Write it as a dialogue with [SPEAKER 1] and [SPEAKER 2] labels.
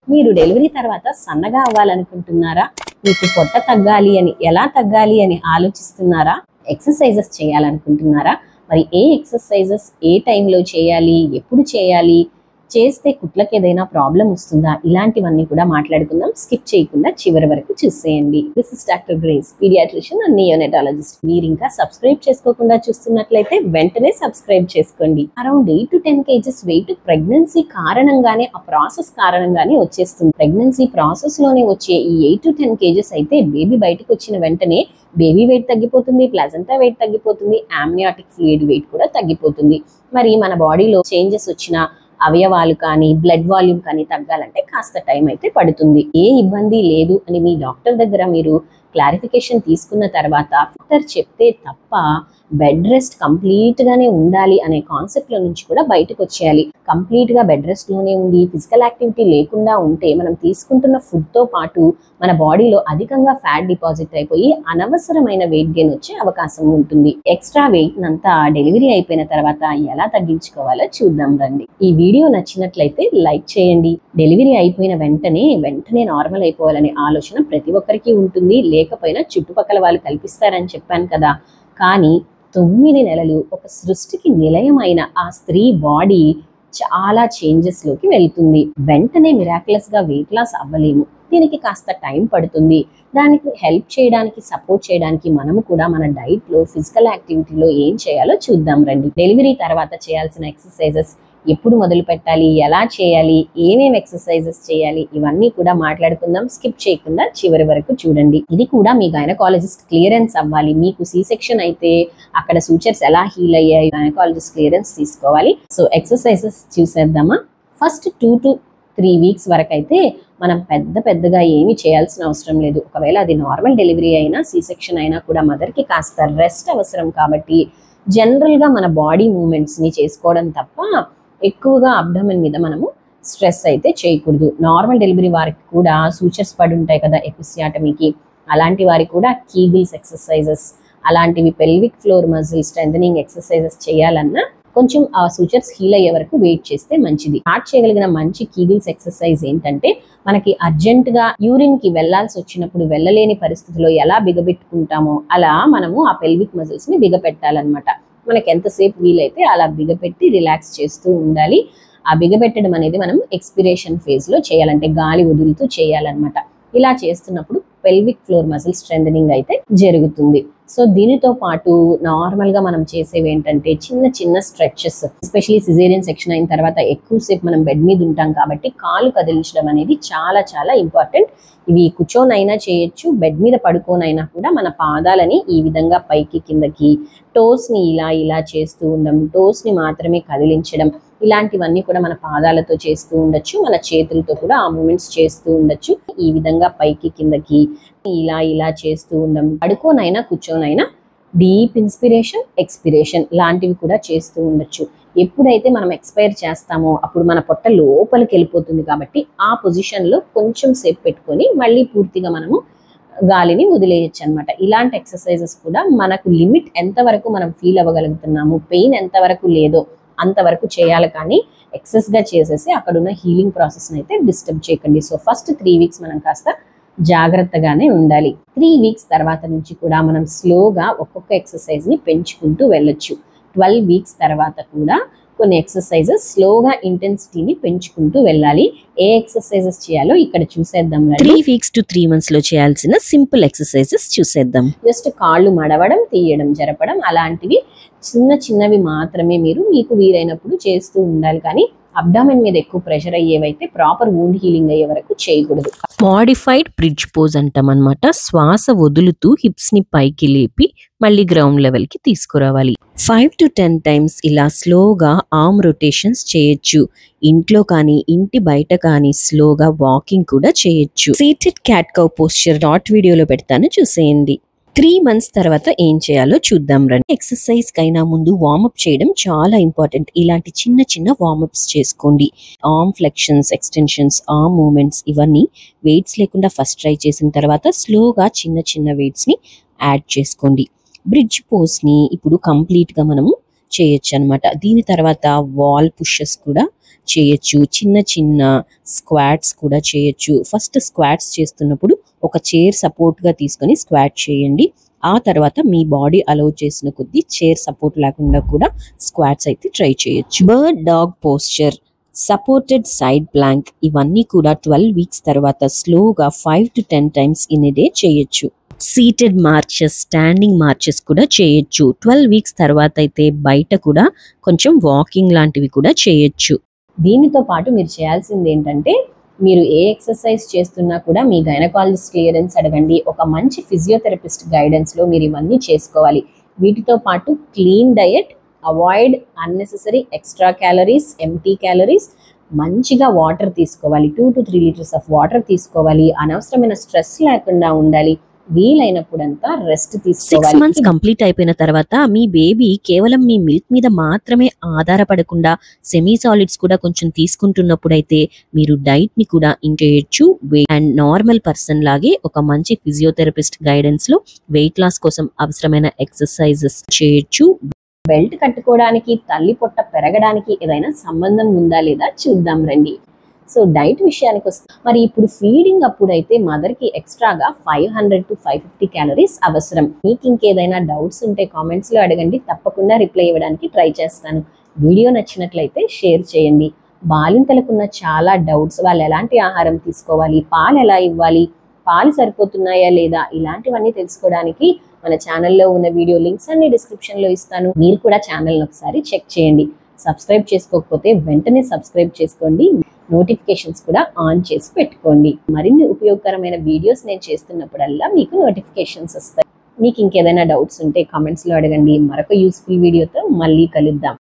[SPEAKER 1] మీరు డెలివరీ తర్వాత సన్నగా అవ్వాలనుకుంటున్నారా? మీకు పొట్ట తగ్గాలి అని, ఎలా తగ్గాలి అని ఆలోచిస్తున్నారా? ఎక్సర్సైజెస్ చేయాలనుకుంటున్నారా? మరి ఏ ఎక్సర్సైజెస్ ఏ టైంలో చేయాలి, ఎప్పుడు చేయాలి, చేస్తే కుట్లకి ఏదైనా ప్రాబ్లం వస్తుందా, ఇలాంటివన్నీ కూడా మాట్లాడుకుందాం. స్కిప్ చేయకుండా చివరి వరకు చూసేయండి. This is doctor Grace, paediatrician and neonatologist. మీరు ఇంకా సబ్స్క్రైబ్ చేసుకోకుండా చూస్తున్నట్లయితే వెంటనే సబ్స్క్రైబ్ చేసుకోండి. Around 8 to 10 kgs weight pregnancy కారణంగానే, ఆ ప్రాసెస్ కారణంగానే వచ్చేస్తుంది. ప్రెగ్నెన్సీ ప్రాసెస్ లోనే వచ్చే ఈ 8 to 10 kgs అయితే బేబీ బయటకు వచ్చిన వెంటనే బేబీ వెయిట్ తగ్గిపోతుంది, ప్లాజెంటా వెయిట్ తగ్గిపోతుంది, ఆమ్నియాటిక్ ఫ్లూయిడ్ వెయిట్ కూడా తగ్గిపోతుంది. మరి మన బాడీలో చేంజెస్ వచ్చిన అవయవాలు కానీ, బ్లడ్ వాల్యూమ్ కానీ తగ్గాలంటే కాస్త టైం అయితే పడుతుంది. ఏ ఇబ్బంది లేదు అని మీ డాక్టర్ దగ్గర మీరు క్లారిఫికేషన్ తీసుకున్న తర్వాత డాక్టర్ చెప్తే తప్ప బెడ్ రెస్ట్ కంప్లీట్ గానే ఉండాలి అనే కాన్సెప్ట్ లో నుంచి కూడా బయటకు వచ్చేయాలి. కంప్లీట్ గా బెడ్ రెస్ట్ లోనే ఉండి ఫిజికల్ యాక్టివిటీ లేకుండా ఉంటే మనం తీసుకుంటున్న ఫుడ్ తో పాటు మన బాడీలో అధికంగా ఫ్యాట్ డిపాజిట్ అయిపోయి అనవసరమైన వెయిట్ గెయిన్ వచ్చే అవకాశం ఉంటుంది. ఎక్స్ట్రా వెయిట్ నంతా డెలివరీ అయిపోయిన తర్వాత ఎలా తగ్గించుకోవాలో చూద్దాం రండి. ఈ వీడియో నచ్చినట్లయితే లైక్ చేయండి. డెలివరీ అయిపోయిన వెంటనే నార్మల్ అయిపోవాలనే ఆలోచన ప్రతి ఒక్కరికి ఉంటుంది. లేకపోయినా చుట్టుపక్కల వాళ్ళు కల్పిస్తారని చెప్పాను కదా. కానీ 9 నెలలు ఒక సృష్టికి నిలయమైన ఆ స్త్రీ బాడీ చాలా చేంజెస్ లోకి వెళ్తుంది. వెంటనే మిరాక్యులస్ గా వెయిట్ లాస్ అవ్వలేము. దీనికి కాస్త టైం పడుతుంది. దానికి హెల్ప్ చేయడానికి, సపోర్ట్ చేయడానికి మనము కూడా మన డైట్ లో, ఫిజికల్ యాక్టివిటీలో ఏం చేయాలో చూద్దాం రండి. డెలివరీ తర్వాత చేయాల్సిన ఎక్సర్సైజెస్ ఎప్పుడు మొదలు పెట్టాలి, ఎలా చేయాలి, ఏమేమి ఎక్సర్సైజెస్ చేయాలి, ఇవన్నీ కూడా మాట్లాడుకుందాం. స్కిప్ చేయకుండా చివరి వరకు చూడండి. ఇది కూడా మీ గైనకాలజిస్ట్ క్లియరెన్స్ అవ్వాలి. మీకు సి సెక్షన్ అయితే అక్కడ సూచర్స్ ఎలా హీల్ అయ్యాయి, గైనకాలజిస్ట్ క్లియరెన్స్ తీసుకోవాలి. సో ఎక్సర్సైజెస్ చూసేద్దామా. ఫస్ట్ 2 to 3 weeks వరకు అయితే మనం పెద్దగా ఏమీ చేయాల్సిన అవసరం లేదు. ఒకవేళ అది నార్మల్ డెలివరీ అయినా, సి సెక్షన్ అయినా కూడా మదర్కి కాస్త రెస్ట్ అవసరం. కాబట్టి జనరల్గా మన బాడీ మూమెంట్స్ని చేసుకోవడం తప్ప ఎక్కువగా అబ్డమెన్ మీద మనము స్ట్రెస్ అయితే చేయకూడదు. నార్మల్ డెలివరీ వారికి కూడా సూచర్స్ పడి ఉంటాయి కదా ఎపిసియాటమీకి, అలాంటి వారికి కూడా కీగిల్స్ ఎక్సర్సైజెస్, అలాంటివి pelvic floor muscle strengthening exercises చేయాలన్నా కొంచెం ఆ సూచర్స్ హీల్ అయ్యే వరకు వెయిట్ చేస్తే మంచిది. స్టార్ట్ చేయగలిగిన మంచి కీగిల్స్ ఎక్సర్సైజ్ ఏంటంటే, మనకి అర్జెంటుగా యూరిన్ కి వెళ్లాల్సి వచ్చినప్పుడు వెళ్ళలేని పరిస్థితిలో ఎలా బిగబెట్టుకుంటామో అలా మనము ఆ పెల్విక్ మజిల్స్ ని బిగపెట్టాలన్నమాట. మనకి ఎంతసేపు వీలైతే అలా బిగపెట్టి రిలాక్స్ చేస్తూ ఉండాలి. ఆ బిగబెట్టడం అనేది మనం ఎక్స్పిరేషన్ ఫేజ్ లో చేయాలంటే గాలి వదులుతూ చేయాలన్నమాట. ఇలా చేస్తున్నప్పుడు పెల్విక్ ఫ్లోర్ మజిల్ స్ట్రెంథనింగ్ అయితే జరుగుతుంది. సో దీనితో పాటు నార్మల్ గా మనం చేసేవి ఏంటంటే చిన్న స్ట్రెచెస్. ఎస్పెషల్లీ సిజేరియన్ సెక్షన్ అయిన తర్వాత ఎక్కువసేపు మనం బెడ్ మీద ఉంటాం కాబట్టి కాలు కదిలించడం అనేది చాలా ఇంపార్టెంట్. ఇవి కూర్చోనైనా చేయొచ్చు, బెడ్ మీద పడుకోనైనా కూడా మన పాదాలని ఈ విధంగా పైకి కిందకి, టోస్ ని ఇలా చేస్తూ ఉండడం, టోస్ ని మాత్రమే కదిలించడం, ఇలాంటివన్నీ కూడా మన పాదాలతో చేస్తూ ఉండొచ్చు. మన చేతులతో కూడా ఆ మూమెంట్స్ చేస్తూ ఉండొచ్చు. ఈ విధంగా పైకి కిందకి ఇలా చేస్తూ ఉండడం, పడుకోనైనా కూర్చోనైనా డీప్ ఇన్స్పిరేషన్, ఎక్స్పిరేషన్ లాంటివి కూడా చేస్తూ ఉండొచ్చు. ఎప్పుడైతే మనం ఎక్స్పైర్ చేస్తామో అప్పుడు మన పొట్ట లోపలికి వెళ్ళిపోతుంది కాబట్టి ఆ పొజిషన్లో కొంచెం సేపు పెట్టుకొని మళ్ళీ పూర్తిగా మనము గాలిని వదిలేయచ్చు అనమాట. ఇలాంటి ఎక్సర్సైజెస్ కూడా మనకు లిమిట్ ఎంతవరకు మనం ఫీల్ అవ్వగలుగుతున్నాము, పెయిన్ ఎంతవరకు లేదో అంతవరకు చేయాలి. కానీ ఎక్సెస్గా చేసేసి అక్కడున్న హీలింగ్ ప్రాసెస్ని అయితే డిస్టర్బ్ చేయకండి. సో ఫస్ట్ 3 weeks మనం కాస్త జాగ్రత్తగానే ఉండాలి. 3 weeks తర్వాత నుంచి కూడా మనం స్లోగా ఒక్కొక్క ఎక్సర్సైజ్ని పెంచుకుంటూ వెళ్ళొచ్చు. 12 weeks తర్వాత కూడా కొన్ని ఎక్సర్సైజెస్ స్లోగా ఇంటెన్సిటీని పెంచుకుంటూ వెళ్ళాలి. ఏ ఎక్సర్సైజెస్ చేయాలో ఇక్కడ చూసేద్దాం.
[SPEAKER 2] 3 weeks to 3 months లో చేయాల్సిన సింపుల్ ఎక్సర్సైజెస్ చూసేద్దాం.
[SPEAKER 1] జస్ట్ కాళ్ళు మడవడం, తీయడం, జరపడం, అలాంటివి చిన్నవి మాత్రమే మీరు మీకు వీలైనప్పుడు చేస్తూ ఉండాలి. కానీ అబ్డామెన్ మీద ఎక్కువ ప్రెషర్ అయ్యేవైతే ప్రాపర్ వూండ్ హీలింగ్ అయ్యే వరకు చేయకూడదు.
[SPEAKER 2] మాడిఫైడ్ బ్రిడ్జ్ పోజ్ అంటాం అనమాట. శ్వాస వదులుతూ హిప్స్ ని పైకి లేపి మళ్ళీ గ్రౌండ్ లెవెల్ కి తీసుకురావాలి. 5 to 10 times ఇలా స్లోగా ఆర్మ్ రొటేషన్స్ చేయొచ్చు. ఇంట్లో కానీ ఇంటి బయట కానీ స్లోగా వాకింగ్ కూడా చేయొచ్చు. Seated cat cow posture dot వీడియోలో పెడతాను, చూసేయండి. 3 months తర్వాత ఏం చేయాలో చూద్దాం రండి. ఎక్సర్సైజ్ కైనా ముందు వార్మప్ చేయడం చాలా ఇంపార్టెంట్. ఇలాంటి చిన్న వార్మప్స్ చేసుకోండి. ఆర్మ్ ఫ్లెక్షన్స్, ఎక్స్టెన్షన్స్, ఆర్మ్ మూమెంట్స్ ఇవన్నీ వెయిట్స్ లేకుండా ఫస్ట్ ట్రై చేసిన తర్వాత స్లోగా చిన్న వెయిట్స్ ని యాడ్ చేసుకోండి. బ్రిడ్జ్ పోజ్ ని ఇప్పుడు కంప్లీట్ గా మనము చేయొచ్చు అనమాట. దీని తర్వాత వాల్ పుషెస్ కూడా చేయొచ్చు, చిన్న చిన్న స్క్వాట్స్ కూడా చేయొచ్చు. ఫస్ట్ స్క్వాట్స్ చేస్తున్నప్పుడు ఒక చైర్ సపోర్ట్ గా తీసుకొని స్క్వాట్ చేయండి. ఆ తర్వాత మీ బాడీ అలౌ చేసిన కొద్దీ చైర్ సపోర్ట్ లేకుండా కూడా స్క్వాట్స్ అయితే ట్రై చేయొచ్చు. Bird dog posture, supported side Planck ఇవన్నీ కూడా 12 వీక్స్ తర్వాత స్లోగా 5 to 10 times in a day చేయొచ్చు. సీటెడ్ మార్చెస్, స్టాండింగ్ మార్చెస్ కూడా చేయొచ్చు. 12 వీక్స్ తర్వాత అయితే బయట కూడా కొంచెం వాకింగ్ లాంటివి కూడా చేయొచ్చు.
[SPEAKER 1] దీనితో పాటు మీరు చేయాల్సింది ఏంటంటే, మీరు ఏ ఎక్సర్సైజ్ చేస్తున్నా కూడా మీ గైనకాలజిస్ట్ క్లియరెన్స్ అడగండి. ఒక మంచి ఫిజియోథెరపిస్ట్ గైడెన్స్లో మీరు ఇవన్నీ చేసుకోవాలి. వీటితో పాటు clean diet, avoid unnecessary extra calories, empty calories, మంచిగా వాటర్ తీసుకోవాలి. 2 to 3 లీటర్స్ ఆఫ్ వాటర్ తీసుకోవాలి. అనవసరమైన స్ట్రెస్ లేకుండా ఉండాలి. వీలైనప్పుడంతా రెస్ట్
[SPEAKER 2] 6
[SPEAKER 1] తీసుకోవాలి.
[SPEAKER 2] మంత్స్ కంప్లీట్ అయిపోయిన తర్వాత మీ బేబీ కేవలం మీ మిల్క్ మీద మాత్రమే ఆధారపడకుండా సెమీ సాలిడ్స్ కూడా కొంచెం తీసుకుంటున్నప్పుడైతే మీరు డైట్ ని కూడా చేయొచ్చు. అండ్ నార్మల్ పర్సన్ లాగే ఒక మంచి ఫిజియోథెరపిస్ట్ గైడెన్స్ లో వెయిట్ లాస్ కోసం అవసరమైన ఎక్సర్సైజెస్ చేయొచ్చు.
[SPEAKER 1] బెల్ట్ కట్టుకోవడానికి, తల్లి పొట్ట పెరగడానికి ఏదైనా సంబంధం ఉందా లేదా చూద్దాం రండి. సో డైట్ విషయానికి వస్తే, మరి ఇప్పుడు ఫీడింగ్ అప్పుడైతే మదర్కి ఎక్స్ట్రాగా 500 to 550 క్యాలరీస్ అవసరం. మీకు ఇంకేదైనా డౌట్స్ ఉంటే కామెంట్స్లో అడగండి, తప్పకుండా రిప్లై ఇవ్వడానికి ట్రై చేస్తాను. వీడియో నచ్చినట్లయితే షేర్ చేయండి. బాలింతలకున్న చాలా డౌట్స్, వాళ్ళు ఎలాంటి ఆహారం తీసుకోవాలి, పాలు ఎలా ఇవ్వాలి, పాలు సరిపోతున్నాయా లేదా, ఇలాంటివన్నీ తెలుసుకోవడానికి మన ఛానల్లో ఉన్న వీడియో లింక్స్ అన్ని డిస్క్రిప్షన్లో ఇస్తాను. మీరు కూడా ఛానల్ని ఒకసారి చెక్ చేయండి. సబ్స్క్రైబ్ చేసుకోకపోతే వెంటనే సబ్స్క్రైబ్ చేసుకోండి. నోటిఫికేషన్స్ కూడా ఆన్ చేసి పెట్టుకోండి. మరిన్ని ఉపయోగకరమైన వీడియోస్ నేను చేస్తున్నప్పుడల్లా మీకు నోటిఫికేషన్స్ వస్తాయి. మీకు ఇంకేదైనా డౌట్స్ ఉంటే కామెంట్స్లో అడగండి. మరొక యూస్ఫుల్ వీడియోతో మళ్ళీ కలుద్దాం.